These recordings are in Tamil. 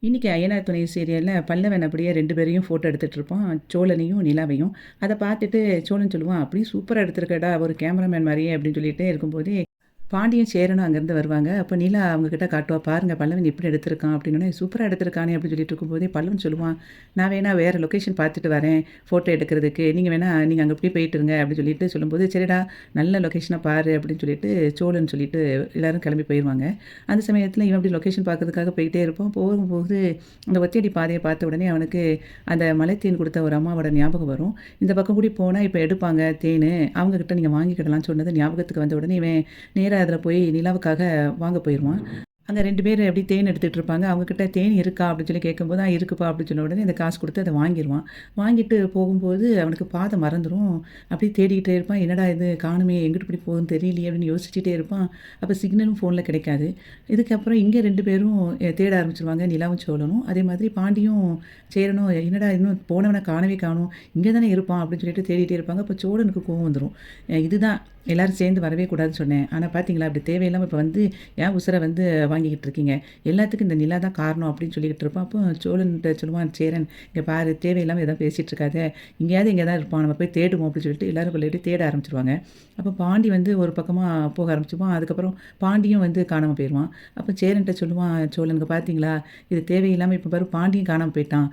இன்னைக்கு ஐயனார் துணை சீரியல்ல பல்லவன் அப்படியே 2 பேரையும் ஃபோட்டோ எடுத்துட்டு இருப்பான். சோழனையும், நிலாவையும். அத பார்த்துட்டு சோழன் சொல்லுவான், "அப்படியே சூப்பரா எடுத்திருக்கடா! ஒரு கேமராமேன் மாரியே" அப்படின்னு சொல்லிட்டே இருக்கும்போதே, பாண்டியும், சேரனும் அங்கேருந்து வருவாங்க. அப்ப நிலா அவங்க கிட்ட காட்டுவா, "பாருங்க பல்லவன் எப்படி எடுத்திருக்கான்" அப்படின்னோனே, "சூப்பரா எடுத்திருக்கானே" அப்படின்னு சொல்லிட்டு இருக்கும்போதே, பல்லவன் சொல்லுவான், "நான் வேணா வேற லொகேஷன் பார்த்துட்டு வரேன், ஃபோட்டோ எடுக்கிறதுக்கு. நீங்க அங்க அப்படியே போயிட்டுருங்க" அப்படின்னு சொல்லிட்டு சொல்லும்போது, "சரிடா நல்ல லொகேஷனா பாரு" அப்படின்னு சொல்லிட்டு சோழன் சொல்லிட்டு எல்லாரும் கிளம்பி போயிருவாங்க. அந்த சமயத்தில இவன் அப்படி லொகேஷன் பார்க்கறதுக்காக போயிட்டே இருப்பான். போகும்போது அந்த ஒத்தையடி பாதைய பார்த்த உடனே அவனுக்கு அந்த மலைத்தேன் குடுத்த ஒரு அம்மாவோட ஞாபகம் வரும். இந்த பக்கம் கூடி போனா இப்ப எடுப்பாங்க தேனு. அவங்க கிட்ட நீங்க வாங்கிக்கிடலாம்னு சொன்னது ஞாபகத்துக்கு வந்த உடனே இவன் நேரா அதில போய் நிலாவுக்காக வாங்க போயிருவான். அங்க 2 பேரு அப்படியே தேன் எடுத்துட்டு இருப்பாங்க. அவங்க கிட்ட "தேன் இருக்கா?" அப்படின்னு சொல்லி கேட்கும்போது, இருக்குப்பா" அப்படின்னு சொன்ன உடனே அந்த காசு குடுத்து அத வாங்கிருவான். வாங்கிட்டு போகும்போது அவனுக்கு பாதை மறந்துரும். அப்படியே தேடிக்கிட்டே இருப்பான். "என்னடா இது காணுமே! எங்கிட்டு இப்படி போகுதுன்னு தெரியலையே!" அப்படின்னு யோசிச்சுட்டே இருப்பான். அப்ப சிக்னலும் ஃபோன்ல கிடைக்காது. இதுக்கப்புறம் இங்க 2 பேரும் தேட ஆரம்பிச்சுருவாங்க. நிலாவும், சோழனும். அதே மாதிரி பாண்டியும், சேரனும் "என்னடா இன்னும் போனவன காணவே காணோம். இங்க தானே இருப்பான்" அப்படின்னு சொல்லிட்டு தேடிட்டே இருப்பாங்க. அப்ப சோழனுக்கு கோவம் வந்துரும். இதுதான் எல்லாரும் சேர்ந்து வரவே கூடாதுன்னு சொன்னேன். ஆனா பார்த்தீங்களா, இப்படி தேவையில்லாம இப்ப வந்து ஏன் உசுர வந்து வாங்கிக்கிட்டு இருக்கீங்க? எல்லாத்துக்கும் இந்த நிலா தான் காரணம் அப்படின்னு சொல்லிக்கிட்டு இருப்பான். அப்போ சோழன்ட்ட சொல்லுவான் சேரன், "இங்க பாரு தேவையில்லாம எதுவும் பேசிட்டு இருக்காத. எங்கேயாவது இங்க தான் இருப்பான். நம்ம போய் தேடுவோம்" அப்படின்னு சொல்லிட்டு எல்லாரும் கொள்ளையிட்டு தேட ஆரம்பிச்சுருவாங்க. அப்போ பாண்டி வந்து ஒரு பக்கமா போக ஆரம்பிச்சுருவான். அதுக்கப்புறம் பாண்டியும் வந்து காணாம போயிருவான். அப்போ சேரன்ட்ட சொல்லுவான் சோழன், "இங்க பார்த்தீங்களா, இது தேவையில்லாம இப்ப பாரு பாண்டியும் காணாம போயிட்டான்.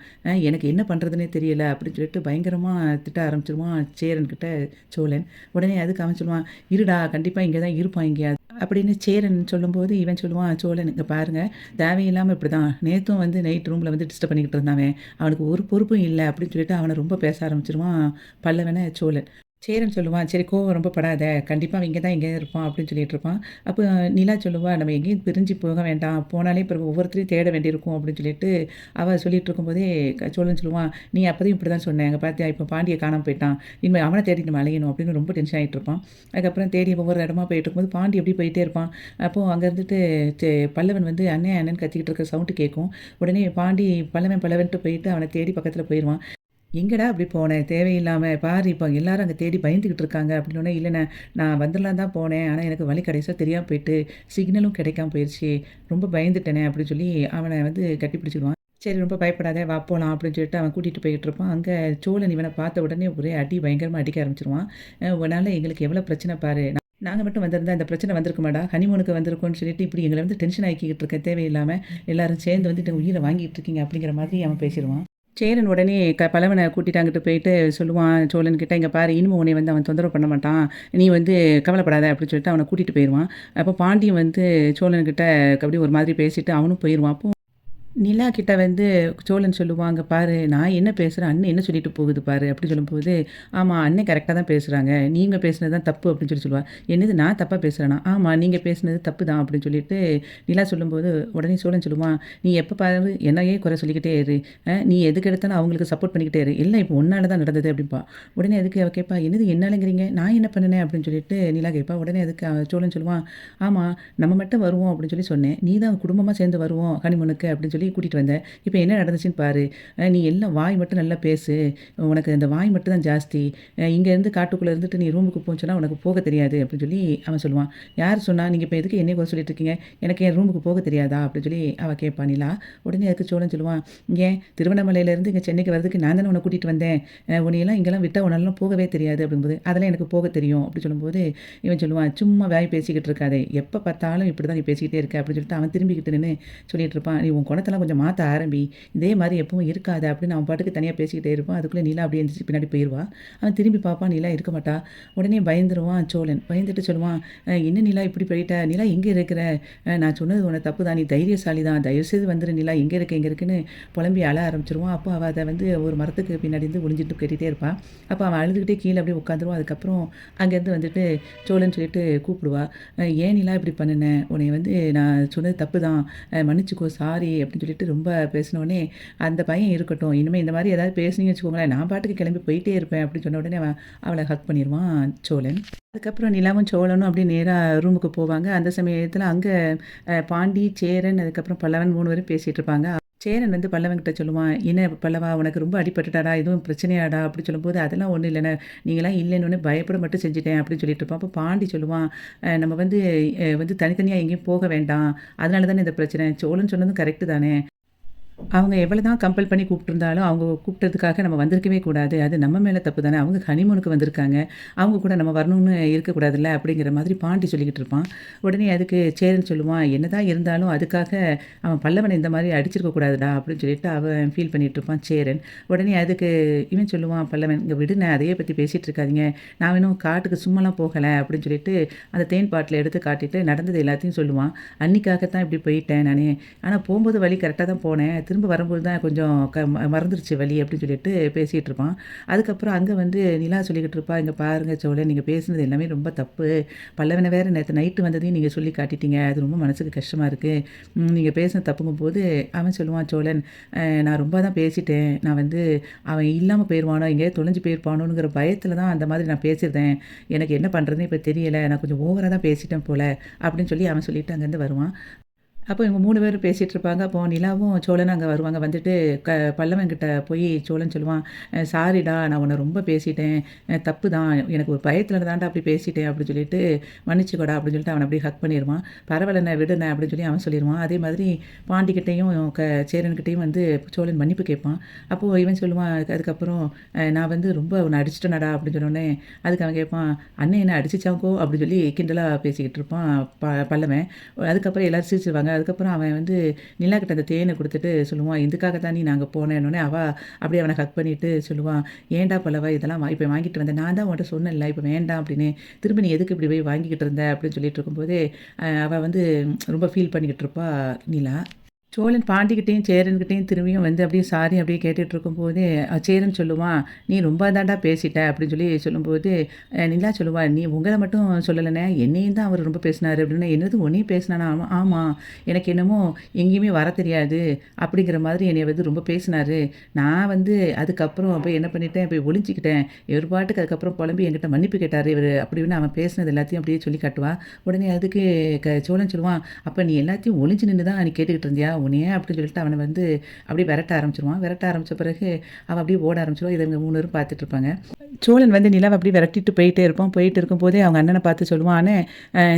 எனக்கு என்ன பண்றதுன்னே தெரியல" அப்படின்னு சொல்லிட்டு பயங்கரமா திட்ட ஆரம்பிச்சுருவான் சேரன்கிட்ட சோழன். உடனே அதுக்கு அவன் சொல்லுவான், "இருடா கண்டிப்பா இங்க தான் இருப்பான் எங்கேயாவது" அப்படின்னு சேரன் சொல்லும்போது, இவன் சொல்லுவான் சோழன், "இங்க பாருங்க தேவையில்லாம இப்படிதான். நேத்தும் வந்து நைட் ரூம்ல வந்து டிஸ்டர்ப் பண்ணிக்கிட்டு இருந்தான் அவன். அவனுக்கு ஒரு பொறுப்பும் இல்ல" அப்படின்னு சொல்லிட்டு அவன ரொம்ப பேச ஆரம்பிச்சுருவான் பல்லவன சோழன். சேரன் சொல்லுவான், "சரி கோவம் ரொம்ப படாத. கண்டிப்பா அவன் இங்க தான் எங்கேயாவது இருப்பான்" அப்படின்னு சொல்லிட்டு இருப்பான். அப்ப நிலா சொல்லுவா, "நம்ம எங்கேயும் பிரிஞ்சு போக வேண்டாம். போனாலே பிறகு ஒவ்வொருத்தரையும் தேட வேண்டியிருக்கும்" அப்படின்னு சொல்லிட்டு அவ சொல்லிட்டு இருக்கும்போதே சோழன் சொல்லுவான், "நீ அப்பயும் இப்படி தான் சொன்ன. அங்க பார்த்தியா இப்ப பாண்டிய காணாம போயிட்டான். இனிமே அவன தேடி நம்ம அலையணும்" அப்படின்னு ரொம்ப டென்ஷன் ஆயிட்டு இருப்பான். அதுக்கப்புறம் தேடி ஒவ்வொரு இடமா போயிட்டு இருக்கும்போது பாண்டி அப்படியே போயிட்டே இருப்பான். அப்போ அங்க இருந்துட்டு பல்லவன் வந்து அண்ணன் அண்ணன்னு கத்திக்கிட்டு இருக்க சவுண்ட் கேட்கும். உடனே பாண்டி பல்லவன் பல்லவன்ட்டு போயிட்டு அவன தேடி பக்கத்துல போயிருவான். "எங்கடா அப்படி போன? தேவையில்லாம பாரு இப்ப எல்லாரும் அங்க தேடி பயந்துகிட்டு இருக்காங்க" அப்படின்னோனே, "இல்லண்ணே நான் வந்துரலான்னு தான் போனேன். ஆனா எனக்கு வழி கடைசியா தெரியாம போயிட்டு, சிக்னலும் கிடைக்காம போயிருச்சு. ரொம்ப பயந்துட்டேனே" அப்படின்னு சொல்லி அவன வந்து கட்டிப்பிடிச்சுருவான். "சரி ரொம்ப பயப்படாத வா போலாம்" அப்படின்னு சொல்லிட்டு அவன் கூட்டிட்டு போயிட்டு இருப்பான். அங்க சோழன் இவன பார்த்த உடனே ஒரே அடி பயங்கரமா அடிக்க ஆரம்பிச்சுருவான். உன்னால எங்களுக்கு எவ்வளோ பிரச்சனை பாரு. நாங்க மட்டும் வந்திருந்தா இந்த பிரச்சனை வந்திருக்குமாடா? ஹனிமூனுக்கு வந்திருக்கோம்னு சொல்லிட்டு இப்படி எங்கள வந்து டென்ஷன் ஆக்கிக்கிட்டு இருக்க தேவையில்லாம. எல்லாரும் சேர்ந்து வந்துட்டு உயிர வாங்கிட்டு இருக்கீங்க" அப்படிங்கிற மாதிரி அவன் பேசிருவான். சேரன் உடனே பல்லவன கூட்டிட்டு அங்கிட்டு போயிட்டு சொல்லுவான் சோழன்கிட்ட, "இங்க பாரு இனிமே உன்னைய வந்து அவன் தொந்தரவு பண்ண மாட்டான். நீ வந்து கவலைப்படாத" அப்படின்னு சொல்லிட்டு அவன கூட்டிட்டு போயிருவான். அப்போ பாண்டியன் வந்து சோழன்கிட்ட அப்படியே ஒரு மாதிரி பேசிட்டு அவனும் போயிருவான். அப்போ நிலா கிட்ட வந்து சோழன் சொல்லுவாங்க, "பாரு நான் என்ன பேசுறேன், அண்ணன் என்ன சொல்லிட்டு போகுது பாரு" அப்படி சொல்லும்போது, "ஆமா அண்ணன் கரெக்ட்டா தான் பேசுறாங்க. நீங்க பேசுனது தான் தப்பு" அப்படின்னு சொல்லுவா. "என்னது நான் தப்பா பேசுறேனா?" "ஆமா நீங்க பேசுனது தப்பு தான்" அப்படின்னு சொல்லிட்டு நிலா சொல்லும்போது, உடனே சோழன் சொல்லுவான், "நீ எப்ப பாரு என்னையே குறை சொல்லிக்கிட்டே இரு. நீ எதுக்கு எடுத்தாலும் அவங்களுக்கு சப்போர்ட் பண்ணிக்கிட்டே இரு. எல்லாம் இப்போ உன்னால தான் நடந்தது" அப்படிம்பா. உடனே அதுக்கு அவ கேட்பா, "என்னது என்னாலங்கிறீங்க? நான் என்ன பண்ணுனேன்?" அப்படின்னு சொல்லிட்டு நிலா கேட்பா. உடனே அதுக்கு சோழன் சொல்லுவான், "ஆமா நம்ம மட்டும் வருவோம் அப்படின்னு சொல்லி சொன்னேன். நீ தான் குடும்பமா சேர்ந்து வருவோம் ஹனிமூனுக்கு அப்படின்னு சொல்லி கூட்டிட்டு வந்த. இப்ப என்ன நடந்துச்சுன்னு பாரு. நீ எல்லாம் வாய் மட்டும் நல்லா பேசு. உனக்கு அந்த வாய் மட்டும் தான் ஜாஸ்தி. இங்கேருந்து காட்டுக்குள்ள இருந்துட்டு நீ ரூமுக்கு போன்னு சொன்னா உனக்கு போக தெரியாது" அப்படின்னு சொல்லி அவன் சொல்லுவான். "யார் சொன்னா? நீங்க இப்ப எதுக்கு என்னைய குறை சொல்லிட்டு இருக்கீங்க? எனக்கு என் ரூமுக்கு போக தெரியாதா?" அப்படின்னு சொல்லி அவ கேட்பா நிலா. உடனே அதுக்கு சோழன் சொல்லுவான், "ஏன் திருவண்ணாமலையிலேருந்து இங்க சென்னைக்கு வரதுக்கு நான் தானே உன்ன கூட்டிட்டு வந்தேன். உன்னையெல்லாம் இங்கெல்லாம் விட்டா உன்னாலலாம் போகவே தெரியாது" அப்படிங்கும்போது, "அதெல்லாம் எனக்கு போக தெரியும்" அப்படி சொல்லும்போது, இவன் சொல்லுவான், "சும்மா வாய் பேசிக்கிட்டு இருக்காதே. எப்ப பார்த்தாலும் இப்படி தான் நீ பேசிக்கிட்டே இருக்க" அப்படின்னு சொல்லிட்டு அவன் திரும்பிக்கிட்டு நின்னு சொல்லிட்டு இருப்பான். "நீ உன் குணத்தெல்லாம் கொஞ்சம் மாத்த ஆரம்பி. இதே மாரி எப்பவும் இருக்காத" அப்படின்னு அவன் பாட்டுக்கு தனியா பேசிக்கிட்டே இருப்பான். அதுக்குள்ள நிலா அப்படியே எந்திரிச்சு பின்னாடி போயிருவா. அவன் திரும்பி பார்ப்பான், நிலா இருக்க மாட்டா. உடனே பயந்துருவான் சோழன். பயந்துட்டு சொல்லுவான், "என்ன நிலா இப்படி போயிட்ட? நிலா எங்க இருக்கிற? நான் சொன்னது உனக்கு தப்பு தான். நீ தைரியசாலி தான். தயவுசெய்து வந்துரு நிலா. எங்க இருக்க? எங்க இருக்குன்னு" புலம்பி அழ ஆரம்பிச்சுருவான். அப்போ அவ அத வந்து ஒரு மரத்துக்கு பின்னாடி இருந்து ஒளிஞ்சுட்டு கேட்டுட்டே இருப்பா. அப்ப அவன் அழுதுகிட்டே கீழ அப்படியே உட்காந்துருவான். அதுக்கப்புறம் அங்கேருந்து வந்துட்டு சோழன் சொல்லிட்டு கூப்பிடுவா. "ஏன் நிலா இப்படி பண்ணுன? உன்னைய வந்து நான் சொன்னது தப்பு தான். மன்னிச்சுக்கோ சாரி" அப்படின்னு சொல்லிட்டு ரொம்ப பேசினோனே, "அந்த பையன் இருக்கட்டும். இனிமே இந்த மாரி ஏதாவது பேசுனீங்கன்னு வச்சுக்கோங்களேன், நான் பாட்டுக்கு கிளம்பி போயிட்டே இருப்பேன்" அப்படின்னு சொன்ன உடனே அவன் அவள ஹக் பண்ணிருவான் சோழன். அதுக்கப்புறம் நிலாவும், சோழனும் அப்படியே நேரா ரூமுக்கு போவாங்க. அந்த சமயத்தில அங்க பாண்டி, சேரன், அதுக்கப்புறம் பல்லவன் 3 பேரும் பேசிட்டு இருப்பாங்க. சேரன் வந்து பல்லவன்கிட்ட சொல்லுவான், "என்ன பல்லவா உனக்கு ரொம்ப அடிபட்டுட்டாடா? எதுவும் பிரச்சனையாடா?" அப்படி சொல்லும்போது, "அதெல்லாம் ஒண்ணும் இல்லண்ணே. நீங்கலாம் இல்லைன்னோனே பயப்பட மட்டும் செஞ்சுட்டேன்" அப்படின்னு சொல்லிட்டு இருப்பான். அப்போ பாண்டி சொல்லுவான், நம்ம வந்து வந்து தனித்தனியா எங்கேயும் போக வேண்டாம். அதனால தானே இந்த பிரச்சனை. சோழன் சொன்னதும் கரெக்ட்டு தானே. அவங்க எவ்வளதான் கம்பல் பண்ணி கூப்பிட்டுருந்தாலும், அவங்க கூப்பிட்டதுக்காக நம்ம வந்திருக்கவே கூடாது. அது நம்ம மேல தப்பு தானே. அவங்க ஹனிமூனுக்கு வந்திருக்காங்க. அவங்க கூட நம்ம வரணும்னு இருக்கக்கூடாதுல்ல, அப்படிங்கிற மாதிரி பாண்டி சொல்லிக்கிட்டு இருப்பான். உடனே அதுக்கு சேரன் சொல்லுவான், "என்னதான் இருந்தாலும் அதுக்காக அவன் பல்லவன இந்த மாரி அடிச்சிருக்க கூடாதுடா" அப்படின்னு சொல்லிட்டு அவன் ஃபீல் பண்ணிட்டு இருப்பான் சேரன். உடனே அதுக்கு இவன் சொல்லுவான் பல்லவன், "இங்க விடுண்ணே, அதையே பத்தி பேசிட்டு இருக்காதீங்க. நான் இன்னும் காட்டுக்கு சும்மாலாம் போகல" அப்படின்னு சொல்லிட்டு அந்த தேன் பாட்டில எடுத்து காட்டிட்டு நடந்தது எல்லாத்தையும் சொல்லுவான். "அன்னிக்காகத்தான் இப்படி போயிட்டேன் நானு. ஆனா போம்போது வழி கரெக்ட்டா தான் போனேன். திரும்ப வரும்போது தான் கொஞ்சம் மறந்துருச்சு வழி" அப்படின்னு சொல்லிட்டு பேசிகிட்டு இருப்பான். அதுக்கப்புறம் அங்கே வந்து நிலா சொல்லிக்கிட்டு இருப்பா, "இங்கே பாருங்க சோழன், நீங்கள் பேசுனது எல்லாமே ரொம்ப தப்பு. பல்லவனை வேறு நேற்று நைட்டு வந்ததையும் நீங்கள் சொல்லி காட்டிட்டீங்க. அது ரொம்ப மனசுக்கு கஷ்டமாக இருக்குது. நீங்கள் பேசினது தப்புங்கும்போது" அவன் சொல்லுவான் சோழன், "நான் ரொம்ப தான் பேசிட்டேன். நான் வந்து அவன் இல்லாமல் போயிடுவானோ, எங்கேயாவது தொலைஞ்சு போயிருப்பானோங்கிற பயத்தில் தான் அந்த மாதிரி நான் பேசியிருந்தேன். எனக்கு என்ன பண்ணுறதுன்னு இப்போ தெரியலை. நான் கொஞ்சம் ஓவராக தான் பேசிட்டேன் போல" அப்படின்னு சொல்லி அவன் சொல்லிட்டு அங்கேருந்து வருவான். அப்போ இவங்க 3 பேரும் பேசிட்டு இருப்பாங்க. அப்போ நிலாவும், சோழனும் அங்க வருவாங்க. வந்துட்டு பல்லவன் கிட்ட போய் சோழன் சொல்லுவான், "சாரிடா, நான் உன்ன ரொம்ப பேசிட்டேன். தப்பு தான். எனக்கு ஒரு பயத்துல தான்டா அப்படி பேசிட்டேன்" அப்படின்னு சொல்லிட்டு, "மன்னிச்சுக்கோடா" அப்படின்னு சொல்லிட்டு அவன அப்படியே ஹக் பண்ணிருவான். "பரவாயில்லண்ணே, விடுண்ணே" அப்படின்னு சொல்லி அவன் சொல்லிருவான். அதே மாதிரி பாண்டிகிட்டயும் சேரன்கிட்டயும் வந்து சோழன் மன்னிப்பு கேட்பான். அப்போ இவன் சொல்லுவான், அதுக்கப்புறம் "நான் வந்து ரொம்ப உன்னை அடிச்சிட்டேனடா" அப்படின்னு சொன்னோனே, அதுக்கு அவன் கேட்பான், "அண்ணன் என்ன அடிச்சிச்சாங்கோ?" அப்படின்னு சொல்லி கிண்டலா பேசிக்கிட்டு இருப்பான் பல்லவன். அதுக்கப்புறம் எல்லாரும் சிரிச்சிருவாங்க. அதுக்கப்புறம் அவன் வந்து நிலா கிட்ட அந்த தேனை கொடுத்துட்டு சொல்லுவான், "இதுக்காக தான் நீ நாங்கள் போனேன்னொடனே" அப்படியே அவனை ஹக் பண்ணிட்டு சொல்லுவான், "ஏன்டா பல்லவா இதெல்லாம் இப்போ வாங்கிட்டு வந்தேன், நான் தான் உன்கிட்ட சொன்னேன்ல இப்போ வேண்டாம் அப்படின்னு, திரும்ப நீ எதுக்கு இப்படி போய் வாங்கிக்கிட்டு இருந்த" அப்படின்னு சொல்லிட்டு இருக்கும்போதே அவள் வந்து ரொம்ப ஃபீல் பண்ணிக்கிட்டு இருப்பா நிலா. சோழன் பாண்டிகிட்டயும், சேரன்கிட்டயும் திரும்பியும் வந்து அப்படியே சாரி அப்படியே கேட்டுட்டு இருக்கும்போதே, சேரன் சொல்லுவான், "நீ ரொம்ப தான்டா பேசிட்ட" அப்படின்னு சொல்லி சொல்லும்போது, நிலா சொல்லுவா, "நீ உங்கள மட்டும் சொல்லலண்ணே, என்னையும் தான் அவர் ரொம்ப பேசினாரு" அப்படின்னா, "என்னது உன்னையும் பேசினானா?" "ஆமா, எனக்கு என்னமோ எங்கேயுமே வர தெரியாது அப்படிங்கிற மாதிரி என்னைய வந்து ரொம்ப பேசினாரு. நான் வந்து அதுக்கப்புறம் போய் என்ன பண்ணிட்டேன், போய் ஒளிஞ்சுக்கிட்டேன். இவர் பாட்டுக்கு அதுக்கப்புறம் புலம்பி என்கிட்ட மன்னிப்பு கேட்டாரு இவரு" அப்படின்னு அவன் பேசினது எல்லாத்தையும் அப்படியே சொல்லி காட்டுவா. உடனே அதுக்கு சோழன் சொல்லுவான், "அப்ப நீ எல்லாத்தையும் ஒளிஞ்சு நின்னு தான் நீ கேட்டுக்கிட்டு இருந்தியா? உன்னைய" அப்படின்னு சொல்லிட்டு அவனை வந்து அப்படியே விரட்ட ஆரம்பிச்சுருவான். விரட்ட ஆரம்பிச்ச பிறகு அவன் அப்படியே ஓட ஆரம்பிச்சுருவான். இதை இவங்க 3 பேரும் பார்த்துட்டு இருப்பாங்க. சோழன் வந்து நிலாவ அப்படியே விரட்டிட்டு போயிட்டே இருப்பான். போயிட்டு இருக்கும்போதே அவங்க அண்ணனை பார்த்து சொல்லுவான், "அண்ணே,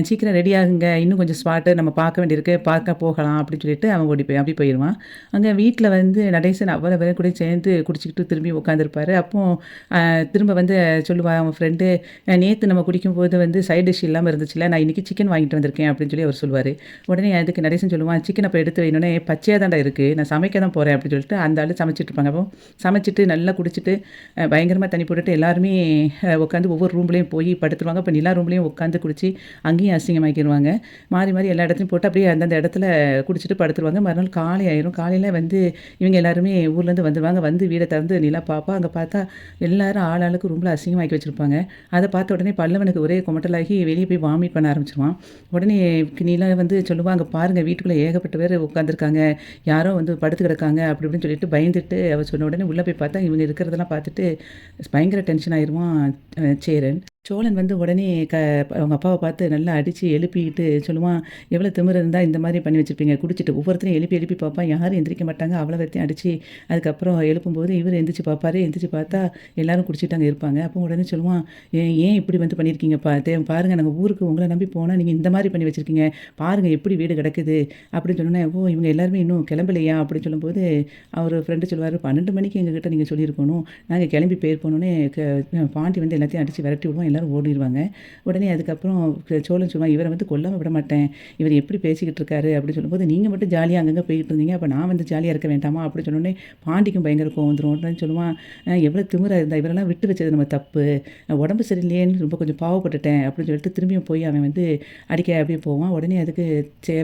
சீக்கிரம் ரெடி ஆகுங்க. இன்னும் கொஞ்சம் ஸ்பாட்டு நம்ம பார்க்க வேண்டியிருக்கு. பார்க்க போகலாம்" அப்படின்னு சொல்லிட்டு அவன் ஓடி போய் அப்படி போயிருவான். அங்க வீட்ல வந்து நடேசன் அவ்வளோ பேரும் கூட சேர்ந்து குடிச்சுக்கிட்டு திரும்பி உட்காந்துருப்பாரு. அப்போ திரும்ப வந்து சொல்லுவா அவன் ஃப்ரெண்டு, "நேத்து நம்ம குடிக்கும்போது வந்து சைட் டிஷ் இல்லாம இருந்துச்சுல்ல, நான் இன்னைக்கு சிக்கன் வாங்கிட்டு வந்திருக்கேன்" அப்படின்னு சொல்லி அவர் சொல்லுவாரு. உடனே அதுக்கு நடேசன் சொல்லுவான், "சிக்கன் அப்போ எடுத்து வைன்னோனே, பச்சையா தான்டா இருக்கு. நான் சமைக்க தான் போறேன்" அப்படின்னு சொல்லிட்டு அந்த ஆளு சமைச்சிட்டு இருப்பாங்க. அப்போ சமைச்சிட்டு நல்லா குடிச்சிட்டு பயங்கரமா தண்ணி போட்டுட்டு எல்லாருமே உட்காந்து ஒவ்வொரு ரூம்லேயும் போய் படுத்துருவாங்க. அப்போ நிலா ரூம்லேயும் உட்காந்து குடிச்சு அங்கேயும் அசிங்கமாக்கிருவாங்க. மாறி மாறி எல்லா இடத்துலையும் போட்டு அப்படியே அந்தந்த இடத்துல குடிச்சிட்டு படுத்துருவாங்க. மறுநாள் காலை ஆயிரும். காலையில வந்து இவங்க எல்லாருமே ஊர்லேருந்து வந்துருவாங்க. வந்து வீட திறந்து நிலா பார்ப்பா. அங்க பார்த்தா எல்லாரும் ஆளாளுக்கு ரூம்ல அசிங்கமாக்கி வச்சிருப்பாங்க. அத பார்த்த உடனே பல்லவனுக்கு ஒரே குமட்டலாகி வெளிய போய் வாமிட் பண்ண ஆரம்பிச்சுருவான். உடனே நிலா வந்து சொல்லுவா, "அங்க பாருங்க, வீட்டுக்குள்ள ஏகப்பட்ட பேர் உட்காந்துருக்காங்க. யாரோ வந்து படுத்து கிடக்காங்க" அப்படி இப்படின்னு சொல்லிட்டு பயந்துட்டு அவ சொன்ன உடனே உள்ள போய் பார்த்தா இவங்க இருக்கிறதெல்லாம் பார்த்துட்டு பயங்கர டென்ஷன் ஆயிருவான் சேரன். சோழன் வந்து உடனே அவங்க அப்பாவை பார்த்து நல்லா அடித்து எழுப்பிக்கிட்டு சொல்லுவான், "எவ்வளோ திமிரு இருந்தால் இந்த மாதிரி பண்ணி வச்சுருப்பீங்க" குடிச்சிட்டு ஒவ்வொருத்தரையும் எழுப்பி எழுப்பி பார்ப்பான். யாரும் எந்திரிக்க மாட்டாங்க. அவ்வளோ பேர்த்தையும் அடித்து அதுக்கப்புறம் எழுப்பும்போது இவர் எந்திரிச்சு பார்ப்பாரு. எந்திரிச்சு பார்த்தா எல்லாரும் குடிச்சிட்டு அங்கே இருப்பாங்க. அப்போ உடனே சொல்லுவான், ஏன் இப்படி வந்து பண்ணியிருக்கீங்க பாருங்க, நாங்கள் ஊருக்கு உங்களை நம்பி போனால் நீங்கள் இந்த மாதிரி பண்ணி வச்சுருக்கீங்க. பாருங்கள் எப்படி வீடு கிடக்குது" அப்படின்னு சொன்னோன்னே, "ஓ, இவங்க எல்லாருமே இன்னும் கிளம்பலையா" அப்படின்னு சொல்லும்போது அவர் ஃப்ரெண்டு சொல்லுவார், "12 மணிக்கு எங்ககிட்ட நீங்கள் சொல்லியிருக்கணும். நாங்கள் கிளம்பி போயிருப்போனோன்னே பாண்டி வந்து எல்லாத்தையும் அடித்து விரட்டி விடுவோம். எல்லாரும் ஓடிருவாங்க." உடனே அதுக்கப்புறம் சோழன் சொல்லுவான், "இவரை வந்து கொல்லாம விட மாட்டேன். இவர் எப்படி பேசிக்கிட்டு இருக்காரு" அப்படின்னு சொல்லும்போது, "நீங்கள் மட்டும் ஜாலியாக அங்கங்கே போய்கிட்டு இருந்தீங்க. அப்போ நான் வந்து ஜாலியாக இருக்க வேண்டாமா" அப்படின்னு சொன்னோடனே பாண்டிக்கும் பயங்கர கோவம் வந்துடும். உடனே சொல்லுவான், "எவ்வளோ திமிரா இருந்தா, இவரெல்லாம் விட்டு வச்சது நம்ம தப்பு. உடம்பு சரியில்லையேன்னு ரொம்ப கொஞ்சம் பாவப்பட்டுட்டேன்" அப்படின்னு சொல்லிட்டு திரும்பியும் போய் அவன் வந்து அடிக்க அப்படியே போவான். உடனே அதுக்கு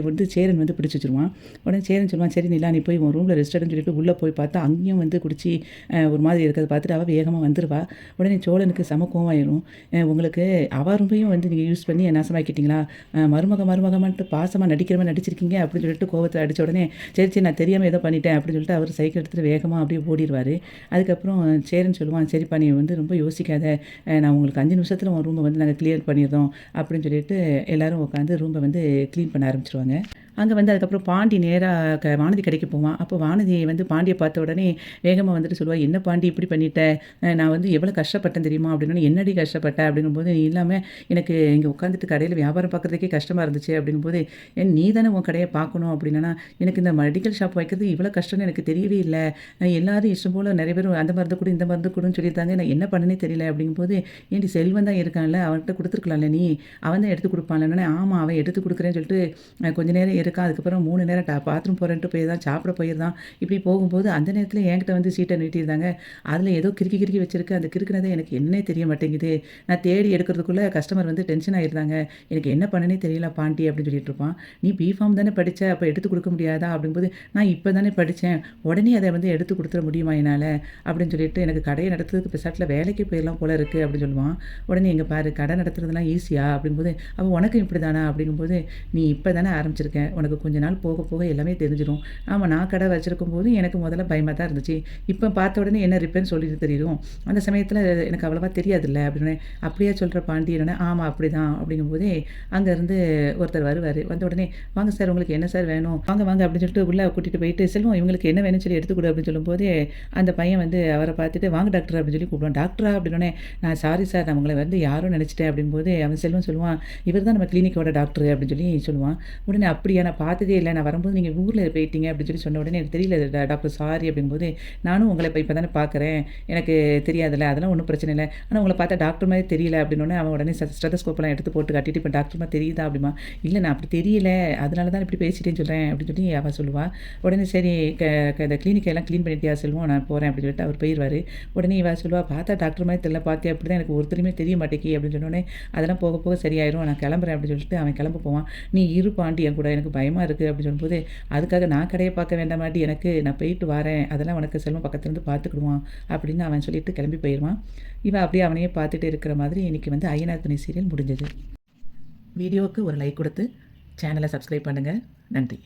வந்து சேரன் வந்து பிடிச்சி வச்சிருவான். உடனே சேரன் சொல்லுவான், "சரி நிலா, நீ போய் உன் ரூமில் ரெஸ்ட் எடுன்னு" சொல்லிட்டு உள்ளே போய் பார்த்தா அங்கேயும் வந்து குடிச்சு ஒரு மாதிரி இருக்கிறத பார்த்துட்டு அவள் வேகமாக வந்துருவா. உடனே சோழனுக்கு செம கோவம் ஆயிரும். "உங்களுக்கு அவ ரூமையும் வந்து நீங்கள் யூஸ் பண்ணி நாசமாக்கிட்டீங்களா? மருமகமான்ட்டு பாசமாக நடிக்கிற மாதிரி நடிச்சிருக்கீங்க" அப்படின்னு சொல்லிட்டு கோவத்தில் அடித்த உடனே, "சரி சரி, நான் தெரியாமல் ஏதோ பண்ணிட்டேன்" அப்படின்னு சொல்லிட்டு அவர் சைக்கிள் எடுத்துகிட்டு வேகமாக அப்படியே ஓடிடுவார். அதுக்கப்புறம் சேரன் சொல்லுவான், "சரிப்பா, நீ வந்து ரொம்ப யோசிக்காத. நான் உங்களுக்கு 5 நிமிஷத்தில் உன் ரூமை வந்து நாங்கள் கிளியர் பண்ணிடுறோம்" அப்படின்னு சொல்லிட்டு எல்லாரும் உட்காந்து ரூமை வந்து க்ளீன் பண்ண ஆரம்பிச்சிருவாங்க. அங்கே வந்து அதுக்கப்புறம் பாண்டி நேராக வானதி கடைக்கு போவான். அப்போ வானதி வந்து பாண்டிய பார்த்த உடனே வேகமா வந்துட்டு சொல்லுவா, "என்ன பாண்டி இப்படி பண்ணிட்ட? நான் வந்து எவ்வளோ கஷ்டப்பட்டேன் தெரியுமா?" அப்படின்னோனே, "என்னடி கஷ்டப்பட்ட?" அப்படிங்கும்போது, "நீ இல்லாம எனக்கு இங்கே உட்காந்துட்டு கடையில வியாபாரம் பார்க்குறதுக்கே கஷ்டமா இருந்துச்சு." அப்படிங்கும்போது, "ஏன் நீ தானே உன் கடைய பார்க்கணும்." அப்படின்னா, "எனக்கு இந்த மெடிக்கல் ஷாப் வைக்கிறது இவ்வளோ கஷ்டம்னு எனக்கு தெரியவே இல்ல. எல்லாரும் இஷ்டம் போல நெறைய பேர் அந்த மருந்து குடு, இந்த மருந்து குடுன்னு சொல்லியிருந்தாங்க. நான் என்ன பண்ணேன்னே தெரியல." அப்படிங்கும்போது, "ஏன்டி செல்வன் தான் இருக்கான்ல, அவன்கிட்ட குடுத்துருக்கலாம்ல நீ? அவன் தான் எடுத்து குடுப்பான்லன்னோனே." "ஆமா, அவன் எடுத்து குடுக்குறேன்னு சொல்லிட்டு கொஞ்ச நேரம் இருக்கான். அதுக்கப்புறம் 3 நேரம் பாத்ரூம் போறேன்ட்டு போயிருந்தான், சாப்பிட போயிருந்தான். இப்படி போகும்போது அந்த நேரத்தில என்கிட்ட வந்து சீட்ட நீட்டியிருந்தாங்க. அதில ஏதோ கிறுக்கி கிறுக்கி வச்சிருக்கு. அந்த கிறுக்குனது எனக்கு என்னன்னே தெரிய மாட்டேங்குது. நான் தேடி எடுக்கிறதுக்குள்ள கஸ்டமர் வந்து டென்ஷன் ஆயிருந்தாங்க. எனக்கு என்ன பண்ணனே தெரியல பாண்டி." அப்படின்னு சொல்லிட்டு இருப்பான். "நீ பிஃபார்ம் தானே படிச்ச, அப்ப எடுத்து குடுக்க முடியாதா?" அப்படிங்கும்போது, "நான் இப்ப தானே படிச்சேன். உடனே அத வந்து எடுத்து குடுத்துற முடியுமா என்னால?" அப்படின்னு சொல்லிட்டு, "எனக்கு கடைய நடத்துறதுக்கு பெசாட்ல வேலைக்கே போயிரலாம் போல இருக்கு." அப்படின்னு சொல்லுவான். உடனே, "இங்க பாரு, கடை நடத்துறதெல்லாம் ஈஸியா?" அப்படிங்கும்போது, "அப்ப உனக்கும் இப்படிதானா?" அப்படிங்கும்போது, "நீ இப்ப தானே ஆரம்பிச்சிருக்க. உனக்கு கொஞ்ச நாள் போக போக எல்லாமே தெரிஞ்சிரும்." ஆமா, நான் கடை வச்சிருக்கும்போது எனக்கு முதல்ல பயமா தான் இருந்துச்சு. இப்ப பார்த்த உடனே என்ன ரிப்பேர்ன்னு சொல்லிட்டு தெரியும். அந்த சமயத்தில எனக்கு அவ்வளவா தெரியாதுல்ல அப்படின்னோனே, "அப்படியா சொல்ற பாண்டி?" அப்படின்னோனே, "ஆமா அப்படிதான்." அப்படிங்கும்போதே அங்கருந்து ஒருத்தர் வருவாரு. வந்த உடனே, "வாங்க சார், உங்களுக்கு என்ன சார் வேணும்? வாங்க வாங்க." அப்படின்னு சொல்லிட்டு உள்ள கூட்டிட்டு போயிட்டு, "செல்வம், இவங்களுக்கு என்ன வேணும்னு சொல்லி எடுத்து குடு." அப்படின்னு சொல்லும்போதே, அந்த பையன் வந்து அவர பார்த்துட்டு, "வாங்க டாக்டர்." அப்படின்னு சொல்லி கூப்பிடுவான். "டாக்டரா?" அப்படின்னோனே, "நான் சாரி சார், நான் உங்கள வந்து யாரோ நெனச்சுட்டேன்." அப்படிங்கும்போது அவன் செல்வம் சொல்லுவான், "இவர் தான் நம்ம கிளினிக்கோட டாக்டரு." அப்படின்னு சொல்லி சொல்லுவான். உடனே, "அப்படியா? நான் பார்த்ததே இல்ல. நான் வரும்போது நீங்க ஊர்ல போயிட்டீங்க." அப்படின்னு சொல்லி சொன்ன உடனே, "எனக்கு தெரியல டாக்டர், சாரி." அப்படிங்கும்போது, "நானும் உங்கள இப்ப தானே பார்க்குறேன். எனக்கு தெரியாதுல்ல. அதெல்லாம் ஒண்ணும் பிரச்சனை இல்ல. ஆனா உங்கள பார்த்தா டாக்டர் மாரி தெரியல." அப்படின்னோனே, அவன் உடனே ஸ்டெத்தஸ்கோப்லாம் எடுத்து போட்டு காட்டிட்டு, "இப்ப டாக்டர் மாரி தெரியுதா?" அப்படிம்பான். "இல்ல, நான் அப்படி தெரியல. அதனால தான் இப்படி பேசிட்டேன்னு சொல்றேன்." அப்படின்னு சொல்லி அவ சொல்லுவா. உடனே, "சரி, க க இந்த கிளினிக்க எல்லாம் கிளீன் பண்ணிட்டியா செல்வம்? நான் போறேன்." அப்படின்னு சொல்லிட்டு அவர் போயிருவாரு. உடனே இவ சொல்லுவா, "பார்த்தா டாக்டர் மாரி தெரியல. பார்த்தியா? இப்படிதான் எனக்கு ஒருத்தரையுமே தெரிய மாட்டேங்கி." அப்படின்னு சொன்னோனே, "அதெல்லாம் போக போக சரியாயிரும். நான் கிளம்புறேன்." அப்படின்னு சொல்லிட்டு அவன் கிளம்ப போவான். "நீ இரு பாண்டி என் கூட. எனக்கு பயமா இருக்கு." அப்படின்னு சொல்லும்போது, "அதுக்காக நான் கடைய பார்க்க வேண்டாமாடி எனக்கு? நான் போயிட்டு வாரேன். அதெல்லாம் உனக்கு செல்வம் பக்கத்துலருந்து பார்த்துக்கிடுவான்." அப்படின்னு அவன் சொல்லிட்டு கிளம்பி போயிருவான். இவ அப்படியே அவனையே பார்த்துட்டு இருக்கிற மாதிரி இன்னைக்கு வந்து ஐயனார் துணை சீரியல் முடிஞ்சது. வீடியோவுக்கு ஒரு லைக் குடுத்து சேனல சப்ஸ்கிரைப் பண்ணுங்க. நன்றி.